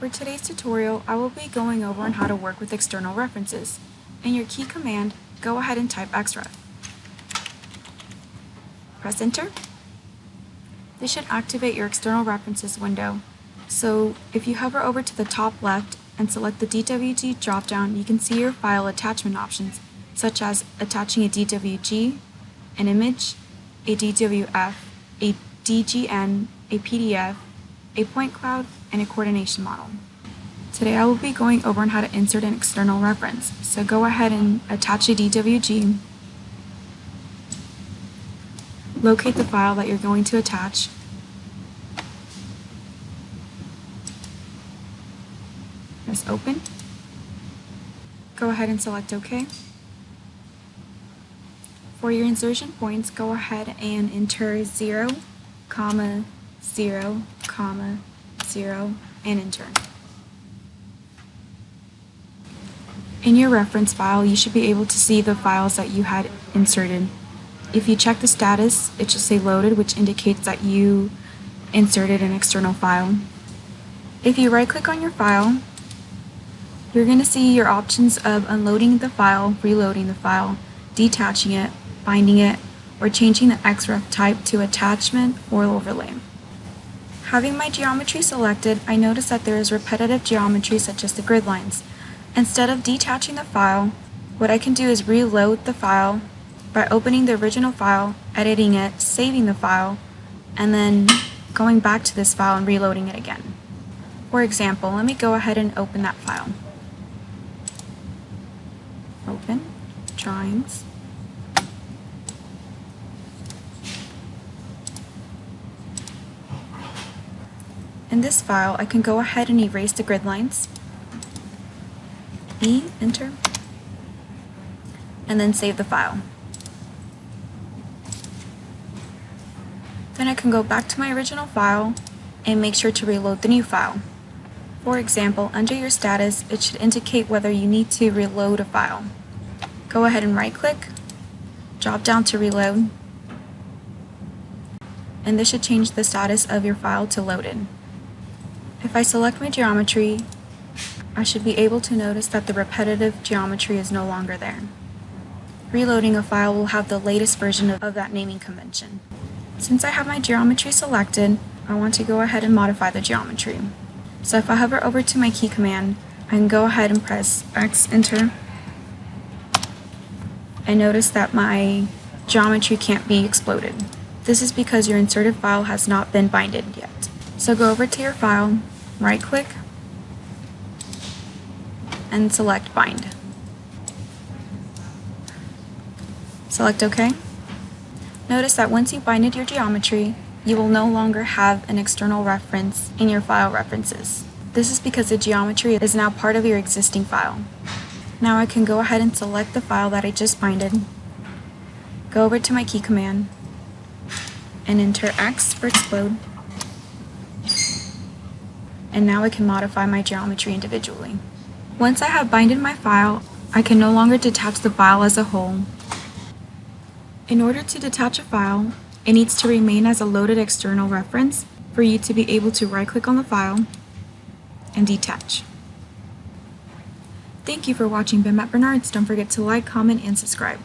For today's tutorial, I will be going over on how to work with external references. In your key command, go ahead and type xref. Press enter. This should activate your external references window. So if you hover over to the top left and select the DWG dropdown, you can see your file attachment options, such as attaching a DWG, an image, a DWF, a DGN, a PDF, a point cloud, and a coordination model. Today I will be going over on how to insert an external reference. So go ahead and attach a DWG, locate the file that you're going to attach, press open, go ahead and select OK. For your insertion points, go ahead and enter 0, 0, 0, and enter. In your reference file, you should be able to see the files that you had inserted. If you check the status, it should say loaded, which indicates that you inserted an external file. If you right-click on your file, you're going to see your options of unloading the file, reloading the file, detaching it, binding it, or changing the xref type to attachment or overlay. Having my geometry selected, I notice that there is repetitive geometry such as the grid lines. Instead of detaching the file, what I can do is reload the file by opening the original file, editing it, saving the file, and then going back to this file and reloading it again. For example, let me go ahead and open that file. Open, drawings. In this file, I can go ahead and erase the grid lines. E, enter, and then save the file. Then I can go back to my original file and make sure to reload the new file. For example, under your status, it should indicate whether you need to reload a file. Go ahead and right-click, drop down to reload, and this should change the status of your file to loaded. If I select my geometry, I should be able to notice that the repetitive geometry is no longer there. Reloading a file will have the latest version of that naming convention. Since I have my geometry selected, I want to go ahead and modify the geometry. So if I hover over to my key command, I can go ahead and press X, enter, and notice that my geometry can't be exploded. This is because your inserted file has not been binded yet. So go over to your file, right-click, and select Bind. Select OK. Notice that once you binded your geometry, you will no longer have an external reference in your file references. This is because the geometry is now part of your existing file. Now I can go ahead and select the file that I just binded, go over to my key command, and enter X for explode. And now I can modify my geometry individually. Once I have binded my file, I can no longer detach the file as a whole. In order to detach a file, it needs to remain as a loaded external reference for you to be able to right-click on the file and detach. Thank you for watching BIM at Bernard's. Don't forget to like, comment, and subscribe.